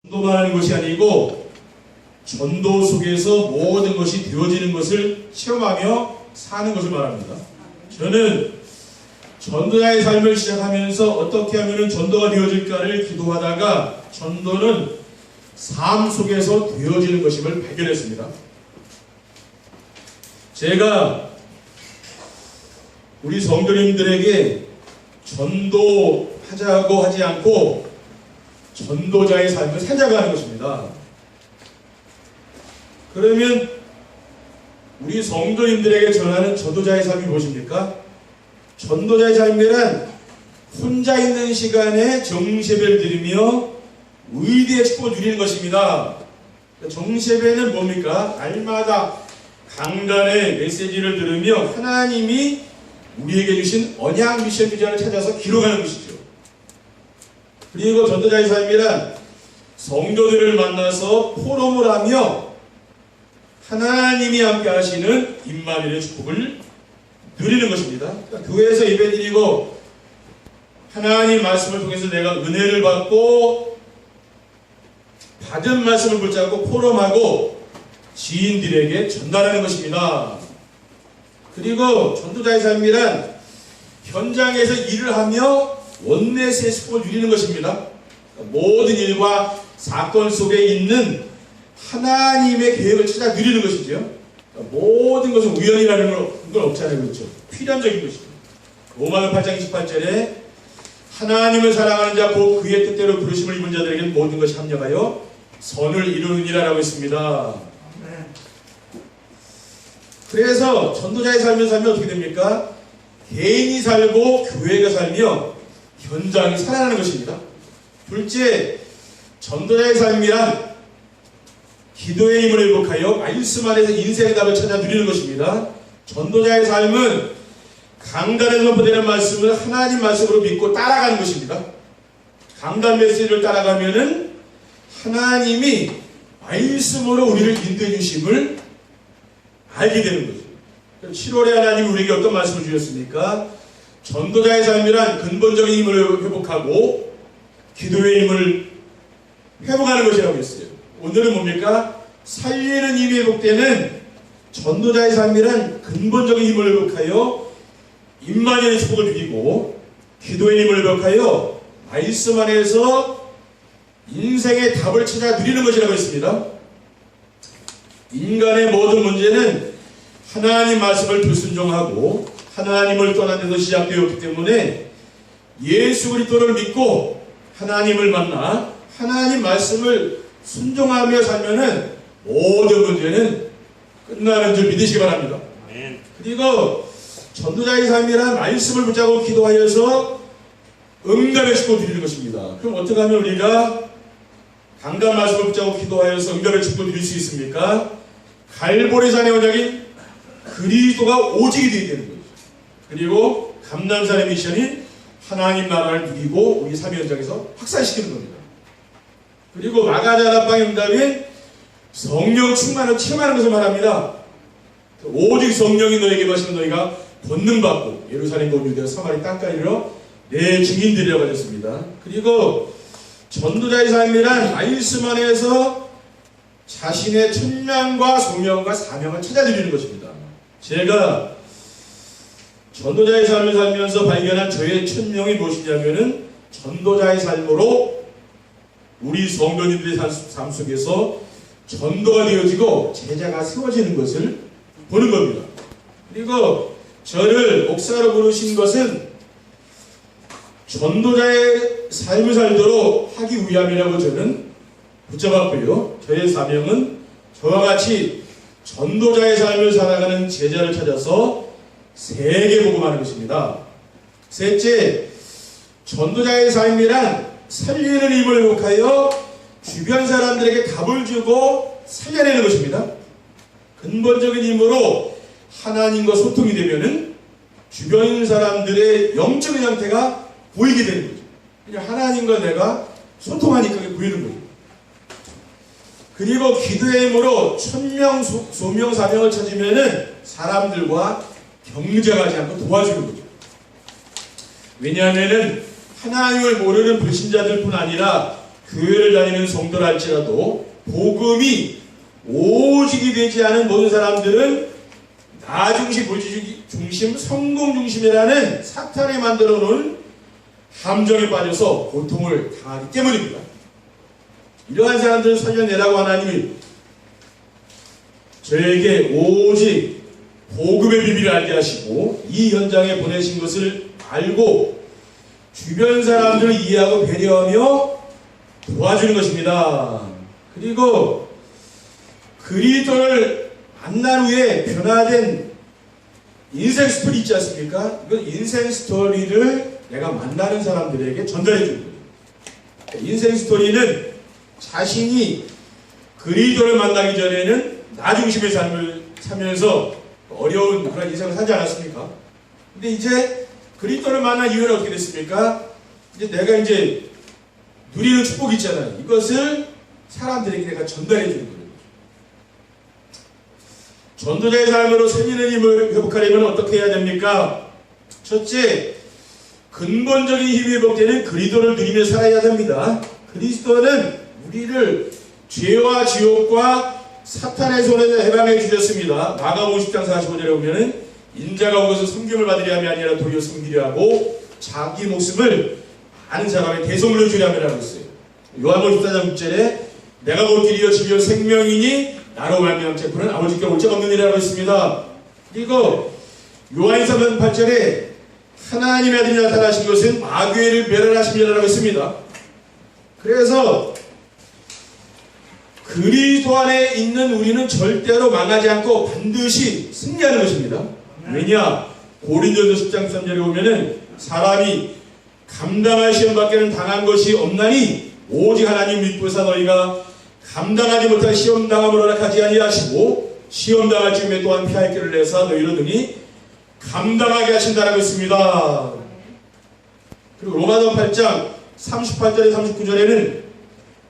전도만 하는 것이 아니고 전도 속에서 모든 것이 되어지는 것을 체험하며 사는 것을 말합니다. 저는 전도자의 삶을 시작하면서 어떻게 하면 전도가 되어질까를 기도하다가 전도는 삶 속에서 되어지는 것임을 발견했습니다. 제가 우리 성도님들에게 전도하자고 하지 않고 전도자의 삶을 살자고 하는 것입니다. 그러면 우리 성도님들에게 전하는 전도자의 삶이 무엇입니까? 전도자의 삶이란 혼자 있는 시간에 정세배를 드리며 의대의 축복을 누리는 것입니다. 정세배는 뭡니까? 날마다 강단의 메시지를 들으며 하나님이 우리에게 주신 언약 미션 비전을 찾아서 기록하는 것이죠. 그리고 전도자의 삶이란 성도들을 만나서 포럼을 하며 하나님이 함께 하시는 임마누엘의 축복을 누리는 것입니다. 그러니까 교회에서 예배드리고 하나님 말씀을 통해서 내가 은혜를 받고 받은 말씀을 붙잡고 포럼하고 지인들에게 전달하는 것입니다. 그리고 전도자의 삶이란 현장에서 일을 하며 원내스의 축복을 누리는 것입니다. 모든 일과 사건 속에 있는 하나님의 계획을 찾아 누리는 것이죠. 모든 것은 우연이라는 건 없잖아요. 그렇죠? 필연적인 것이죠. 로마서 8장 28절에 하나님을 사랑하는 자 곧 그의 뜻대로 부르심을 입은 자들에게는 모든 것이 합력하여 선을 이루느니라 라고 했습니다. 그래서 전도자의 삶을 살면 어떻게 됩니까? 개인이 살고 교회가 살며 현장이 살아나는 것입니다. 둘째, 전도자의 삶이란 기도의 힘을 회복하여 말씀 안에서 인생의 답을 찾아 누리는 것입니다. 전도자의 삶은 강단에서 선포되는 말씀을 하나님 말씀으로 믿고 따라가는 것입니다. 강단 메시지를 따라가면은 하나님이 말씀으로 우리를 인도해 주심을 알게 되는 거죠. 7월에 하나님이 우리에게 어떤 말씀을 주셨습니까? 전도자의 삶이란 근본적인 힘을 회복하고 기도의 힘을 회복하는 것이라고 했어요. 오늘은 뭡니까? 살리는 힘이 회복되는 전도자의 삶이란 근본적인 힘을 회복하여 임마누엘의 축복을 누리고 기도의 힘을 회복하여 말씀 안에서 인생의 답을 찾아 누리는 것이라고 했습니다. 인간의 모든 문제는 하나님 말씀을 불순종하고 하나님을 떠난 데서 시작되었기 때문에 예수 그리스도를 믿고 하나님을 만나 하나님 말씀을 순종하며 살면은 모든 문제는 끝나는 줄 믿으시기 바랍니다. 그리고 전도자의 삶이란 말씀을 붙잡고 기도하여서 응답의 축복을 누리는 것입니다. 그럼 어떻게 하면 우리가 강단 말씀을 붙잡고 기도하여서 응답의 축복을 누릴 수 있습니까? 갈보리산의 언약인 그리스도가 오직이 되어야 되는 거죠. 그리고 감람산의 미션이 하나님 나라를 누리고 우리 삶의 현장에서 확산시키는 겁니다. 그리고 마가다락방의 응답인 성령 충만을 체험하는 것을 말합니다. 오직 성령이 너에게 마시는 너희가 권능받고 예루살렘과 유대와 사마리 땅까지로 내 증인들이라고 하셨습니다. 그리고 전도자의 삶이란 말씀 안에서 자신의 천명과 소명과 사명을 찾아드리는 것입니다. 제가 전도자의 삶을 살면서 발견한 저의 천명이 무엇이냐면은 전도자의 삶으로 우리 성도님들의 삶 속에서 전도가 되어지고 제자가 세워지는 것을 보는 겁니다. 그리고 저를 목사로 부르신 것은 전도자의 삶을 살도록 하기 위함이라고 저는 붙잡았고요. 저의 사명은 저와 같이 전도자의 삶을 살아가는 제자를 찾아서 세계 복음하는 것입니다. 셋째, 전도자의 삶이란 살리는 힘을 회복하여 주변 사람들에게 답을 주고 살려내는 것입니다. 근본적인 힘으로 하나님과 소통이 되면은 주변 사람들의 영적인 형태가 보이게 되는 거죠. 그냥 하나님과 내가 소통하니까 그게 보이는 거죠. 그리고 기도의 힘으로 천명, 소명, 사명을 찾으면은 사람들과 경쟁하지 않고 도와주는 거죠. 왜냐하면은 하나님을 모르는 불신자들 뿐 아니라 교회를 다니는 성도라 할지라도 복음이 오직이 되지 않은 모든 사람들은 나 중심, 물질 중심, 성공 중심이라는 사탄이 만들어 놓은 함정에 빠져서 고통을 당하기 때문입니다. 이러한 사람들을 살려내라고 하나님이 저에게 오직 복음의 비밀을 알게 하시고 이 현장에 보내신 것을 알고 주변 사람들을 이해하고 배려하며 도와주는 것입니다. 그리고 그리스도를 만난 후에 변화된 인생 스토리 있지 않습니까? 이건 인생 스토리를 내가 만나는 사람들에게 전달해 주는 거예요. 인생 스토리는 자신이 그리스도를 만나기 전에는 나 중심의 삶을 살면서 어려운 그런 인생을 살지 않았습니까? 근데 이제 그리스도를 만난 이유는 어떻게 됐습니까? 이제 내가 이제 누리는 축복이 있잖아요. 이것을 사람들에게 내가 전달해 주는 거예요. 전도자의 삶으로 생기는 힘을 회복하려면 어떻게 해야 됩니까? 첫째, 근본적인 힘이 회복되는 그리스도를 누리며 살아야 됩니다. 그리스도는 우리를 죄와 지옥과 사탄의 손에서 해방해 주셨습니다. 마가복음 10장 45절에 보면은 인자가 온 것은 섬김을 받으려 함이 아니라 도리어 섬기려 하고 자기 목숨을 많은 사람의 대속물로 주려 함이라고 했어요. 요한복음 14장 6절에 내가 곧 길이요 진리요 생명이니 나로 말미암아 그는 아버지께 올 적 없는 이라고 했습니다. 그리고 요한일서 8절에 하나님의 아들이 나타나신 것은 마귀를 멸하심이라고 했습니다. 그래서 그리스도 안에 있는 우리는 절대로 망하지 않고 반드시 승리하는 것입니다. 왜냐? 고린도전서 10장 3절에 보면은 사람이 감당할 시험밖에는 당한 것이 없나니 오직 하나님 믿고서 너희가 감당하지 못할 시험당함을 허락하지 아니하시고 시험당할 즈음에 또한 피할 길을 내사 너희로 등이 감당하게 하신다라고 했습니다. 그리고 로마서 8장 38절에 39절에는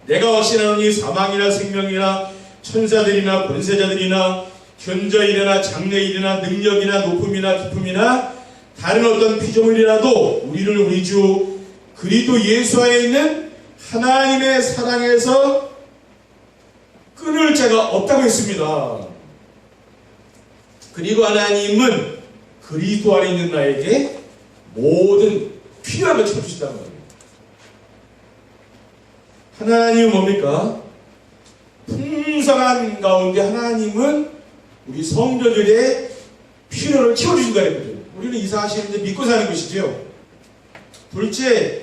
내가 확신하노니 사망이나 생명이나 천사들이나 권세자들이나 현저일이나 장래일이나 능력이나 높음이나 깊음이나 다른 어떤 피조물이라도 우리를 우리 주 그리스도 예수 안에 있는 하나님의 사랑에서 끊을 자가 없다고 했습니다. 그리고 하나님은 그리스도 안에 있는 나에게 모든 필요한 걸 채워주시다는 거예요. 하나님은 뭡니까? 풍성한 가운데 하나님은 우리 성도들의 필요를 채워주신다는 거죠. 우리는 이사하시는데 믿고 사는 것이죠. 둘째,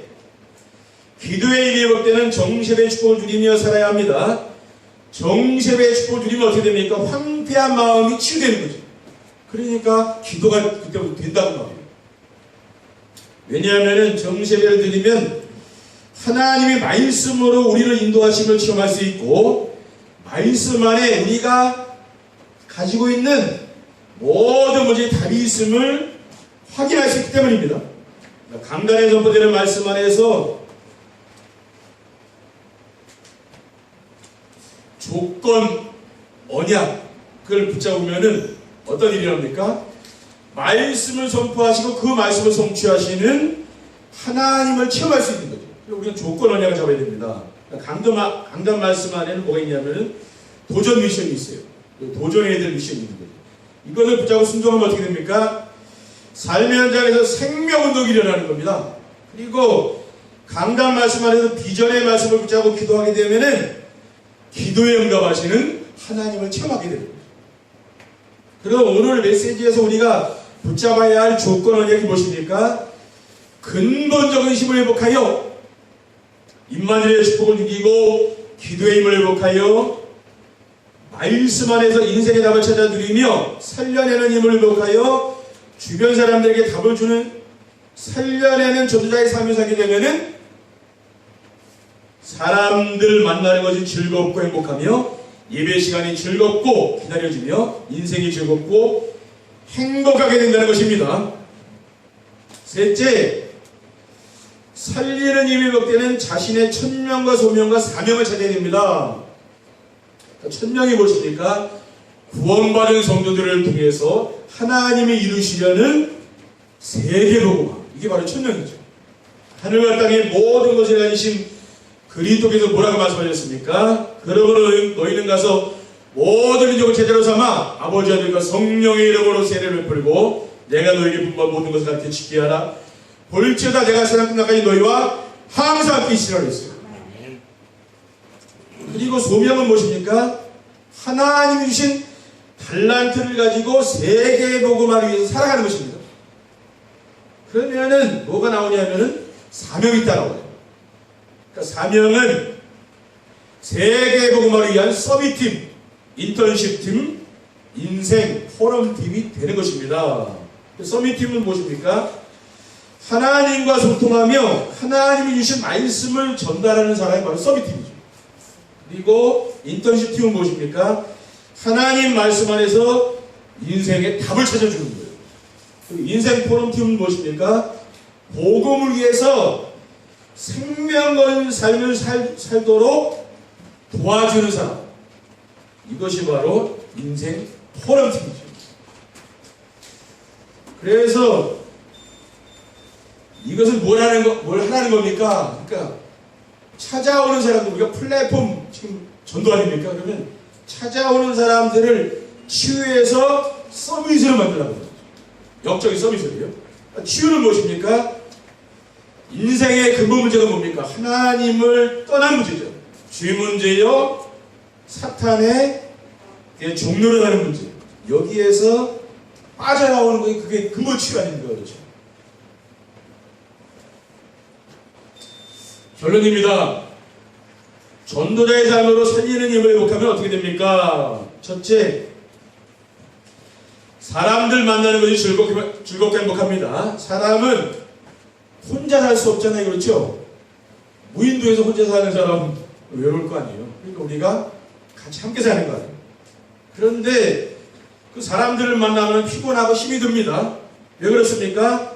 기도의 일이 회복되는 정죄의 축복을 누리며 살아야 합니다. 정죄의 축복을 누리면 어떻게 됩니까? 황폐한 마음이 치유되는 거죠. 그러니까 기도가 그때부터 된다고 말해요. 왜냐하면 정죄를 드리면 하나님의 말씀으로 우리를 인도하심을 체험할 수 있고 말씀 안에 우리가 가지고 있는 모든 문제의 답이 있음을 확인할 수 있기 때문입니다. 강단에 선포되는 말씀 안에서 조건, 언약을 붙잡으면은 어떤 일이 납니까? 말씀을 선포하시고 그 말씀을 성취하시는 하나님을 체험할 수 있는 거죠. 우리는 조건, 언약을 잡아야 됩니다. 강단 말씀 안에는 뭐가 있냐면은 도전 미션이 있어요. 도전해야 될 미션이 있는 거죠. 이것을 붙잡고 순종하면 어떻게 됩니까? 삶의 현장에서 생명운동이 일어나는 겁니다. 그리고 강단 말씀 안에서 비전의 말씀을 붙잡고 기도하게 되면은 기도에 응답하시는 하나님을 체험하게 됩니다. 그럼 오늘 메시지에서 우리가 붙잡아야 할 조건 언약이 무엇입니까? 근본적인 힘을 회복하여 임마누엘의 축복을 누리고 기도의 힘을 회복하여 말씀 안에서 인생의 답을 찾아 누리며 살려내는 힘을 회복하여 주변 사람들에게 답을 주는 살려내는 전도자의 삶을 살게 되면은 사람들 만나는 것이 즐겁고 행복하며 예배 시간이 즐겁고 기다려지며 인생이 즐겁고 행복하게 된다는 것입니다. 셋째, 살리는 힘이 회복되는 자신의 천명과 소명과 사명을 찾아야 됩니다. 천명이 무엇입니까? 구원받은 성도들을 통해서 하나님이 이루시려는 세계복음화, 이게 바로 천명이죠. 하늘과 땅의 모든 것을 가지신 그리스도께서 뭐라고 말씀하셨습니까? 그러므로 너희는 가서 모든 민족을 제자로 삼아 아버지 아들과 성령의 이름으로 세례를 베풀고 내가 너희에게 분부한 모든 것을 가르쳐 지키게 하라. 볼지어다 내가 세상 끝날까지 너희와 항상 함께 있으리라 했어요. 그리고 소명은 무엇입니까? 하나님이 주신 달란트를 가지고 세계 복음화를 위해서 살아가는 것입니다. 그러면은 뭐가 나오냐면은 사명이 있다 나와요. 그러니까 사명은 세계 복음화를 위한 서비팀, 인턴십팀, 인생 포럼팀이 되는 것입니다. 서미팀은 무엇입니까? 하나님과 소통하며 하나님이 주신 말씀을 전달하는 사람이 바로 서미팀이죠. 그리고 인턴십팀은 무엇입니까? 하나님 말씀 안에서 인생의 답을 찾아주는 거예요. 그리고 인생 포럼팀은 무엇입니까? 복음을 위해서 생명 걸린 삶을 살도록 도와주는 사람. 이것이 바로 인생 포럼팀이죠. 그래서 이것은 뭘 하라는 겁니까? 그러니까 찾아오는 사람들, 우리가 플랫폼 지금 전도 아닙니까? 그러면 찾아오는 사람들을 치유해서 서비스로 만들라는 거죠. 역적인 서비스를요. 치유는 무엇입니까? 인생의 근본 문제가 뭡니까? 하나님을 떠난 문제죠. 죄 문제요, 사탄의 종로를 하는 문제. 여기에서 빠져나오는 것이 그게 근본 치유 아닙니까? 그렇죠. 결론입니다. 전도자의 삶으로 살리는 힘을 회복하면 어떻게 됩니까? 첫째, 사람들 만나는 것이 즐겁게 행복합니다. 사람은 혼자 살 수 없잖아요. 그렇죠? 무인도에서 혼자 사는 사람은 외로울 거 아니에요. 그러니까 우리가 같이 함께 사는 거 아니에요. 그런데 그 사람들을 만나면 피곤하고 힘이 듭니다. 왜 그렇습니까?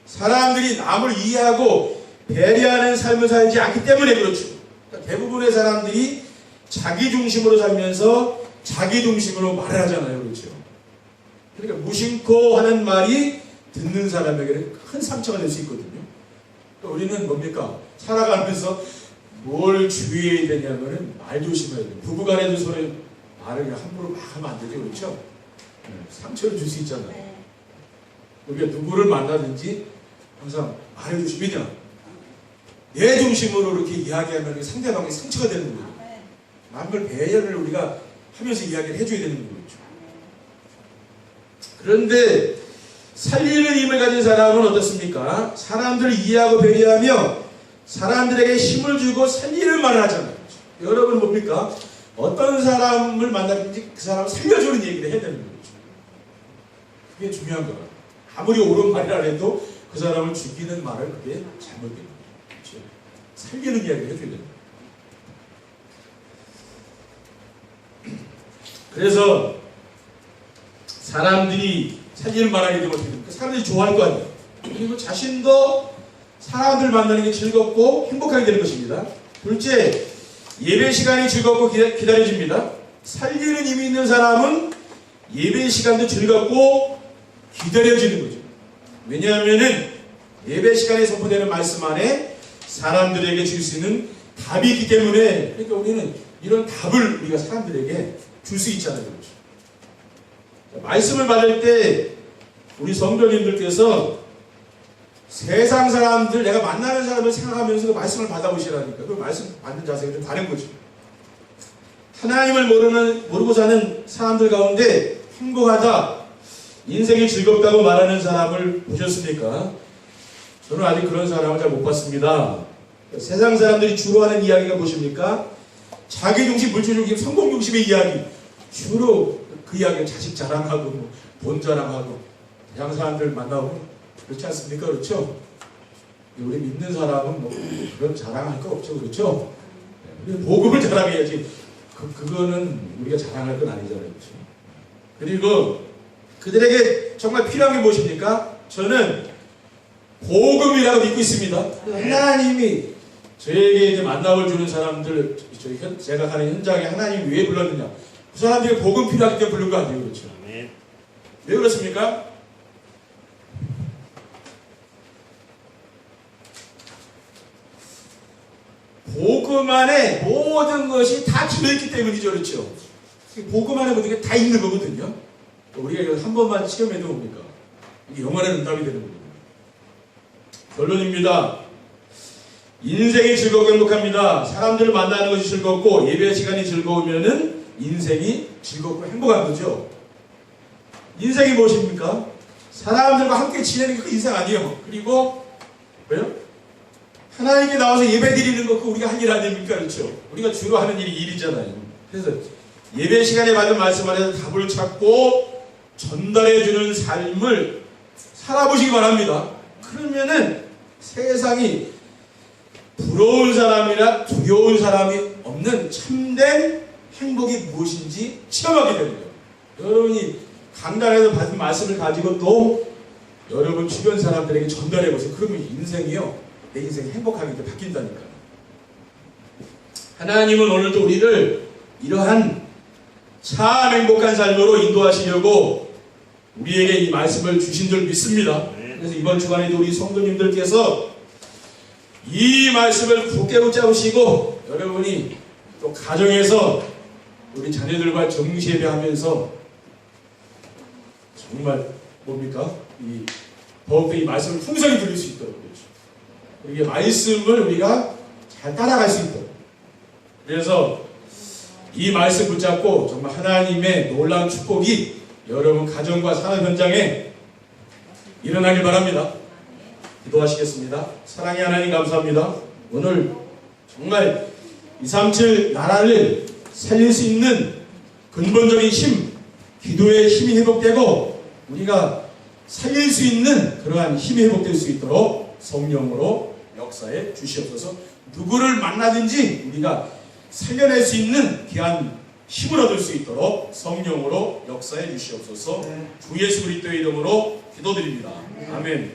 사람들이 남을 이해하고 배려하는 삶을 살지 않기 때문에 그렇죠. 그러니까 대부분의 사람들이 자기 중심으로 살면서 자기 중심으로 말을 하잖아요. 그렇죠. 그러니까 무심코 하는 말이 듣는 사람에게는 큰 상처가 될 수 있거든요. 그러니까 우리는 뭡니까? 살아가면서 뭘 주의해야 되냐면은 말 조심해야 돼요. 부부간에도 서로 말을 함부로 막 하면 안 되죠. 그렇죠? 상처를 줄 수 있잖아요. 우리가 누구를 만나든지 항상 말해 주시면 내 중심으로 이렇게 이야기하면 상대방이 상처가 되는 거예요. 남을 배려를 우리가 하면서 이야기를 해줘야 되는 거죠. 그런데 살리는 힘을 가진 사람은 어떻습니까? 사람들을 이해하고 배려하며 사람들에게 힘을 주고 살리는 말을 하잖아요. 여러분 뭡니까? 어떤 사람을 만나든지 그 사람을 살려주는 얘기를 해야 되는 거죠. 그게 중요한 거예요. 아무리 옳은 말이라 해도 그 사람을 죽이는 말을 그게 잘못된 거예요. 그렇죠? 살리는 이야기를 해줘야 됩니다. 그래서 사람들이 살리는 말하게 되면 어떻게 됩니까? 사람들이 좋아할 거 아니에요. 그리고 자신도 사람들 만나는 게 즐겁고 행복하게 되는 것입니다. 둘째, 예배 시간이 즐겁고 기다려집니다. 살리는 힘이 있는 사람은 예배 시간도 즐겁고 기다려지는 거죠. 왜냐하면은 예배 시간에 선포되는 말씀 안에 사람들에게 줄 수 있는 답이 있기 때문에, 그러니까 우리는 이런 답을 우리가 사람들에게 줄 수 있잖아요. 그렇죠? 말씀을 받을 때 우리 성도님들께서 세상 사람들, 내가 만나는 사람을 생각하면서 그 말씀을 받아보시라니까. 그 말씀 받는 자세가 좀 다른 거죠. 하나님을 모르고 사는 사람들 가운데 행복하다, 인생이 즐겁다고 말하는 사람을 보셨습니까? 저는 아직 그런 사람을 잘 못 봤습니다. 세상 사람들이 주로 하는 이야기가 무엇입니까? 자기 중심, 물질 중심, 성공 중심의 이야기. 주로 그 이야기는 자식 자랑하고 돈 자랑하고 대학 사람들 만나고 그렇지 않습니까? 그렇죠? 우리 믿는 사람은 뭐 그런 자랑할 거 없죠. 그렇죠? 우리 복음을 자랑해야지. 그거는 우리가 자랑할 건 아니잖아요. 그렇죠? 그리고 그들에게 정말 필요한 게 무엇입니까? 저는 복음이라고 믿고 있습니다. 하나님이 저에게 이제 만남을 주는 사람들, 제가 가는 현장에 하나님이 왜 불렀느냐? 그 사람들이 복음 필요하기 때문에 부른 거 아니에요. 그렇죠? 왜 그렇습니까? 복음 안에 모든 것이 다 들어있기 때문이죠. 그렇죠? 복음 안에 모든 게 다 있는 거거든요. 우리가 이거 한 번만 체험해도 뭡니까? 이게 영원한 응답이 되는 거거든요. 결론입니다. 인생이 즐겁고 행복합니다. 사람들을 만나는 것이 즐겁고 예배 시간이 즐거우면은 인생이 즐겁고 행복한 거죠. 인생이 무엇입니까? 사람들과 함께 지내는 게 그 인생 아니에요. 그리고 왜요? 하나님께 나와서 예배 드리는 거 그 우리가 할 일 아닙니까? 그렇죠? 우리가 주로 하는 일이 일이잖아요. 그래서 예배 시간에 받은 말씀 안에서 답을 찾고 전달해주는 삶을 살아보시기 바랍니다. 그러면은 세상이 부러운 사람이나 두려운 사람이 없는 참된 행복이 무엇인지 체험하게 되는 거예요. 여러분이 강단에서 받은 말씀을 가지고 또 여러분 주변 사람들에게 전달해 보세요. 그러면 인생이요, 내 인생이 행복하게 바뀐다니까요. 하나님은 오늘도 우리를 이러한 참 행복한 삶으로 인도하시려고 우리에게 이 말씀을 주신 줄 믿습니다. 그래서 이번 주간에도 우리 성도님들께서 이 말씀을 굳게 붙잡으시고 여러분이 또 가정에서 우리 자녀들과 정시예배하면서 정말 뭡니까? 더욱더 이 말씀을 풍성히 들을 수 있도록 그렇죠. 이게 말씀을 우리가 잘 따라갈 수 있도록. 그래서 이 말씀 붙잡고 정말 하나님의 놀라운 축복이 여러분 가정과 산업 현장에 일어나길 바랍니다. 기도하시겠습니다. 사랑의 하나님 감사합니다. 오늘 정말 237 나라를 살릴 수 있는 근본적인 힘, 기도의 힘이 회복되고 우리가 살릴 수 있는 그러한 힘이 회복될 수 있도록 성령으로 역사해 주시옵소서. 누구를 만나든지 우리가 살려낼 수 있는 귀한 힘을 얻을 수 있도록 성령으로 역사해 주시옵소서. 주 예수 그리스도의 이름으로 기도드립니다. 아멘.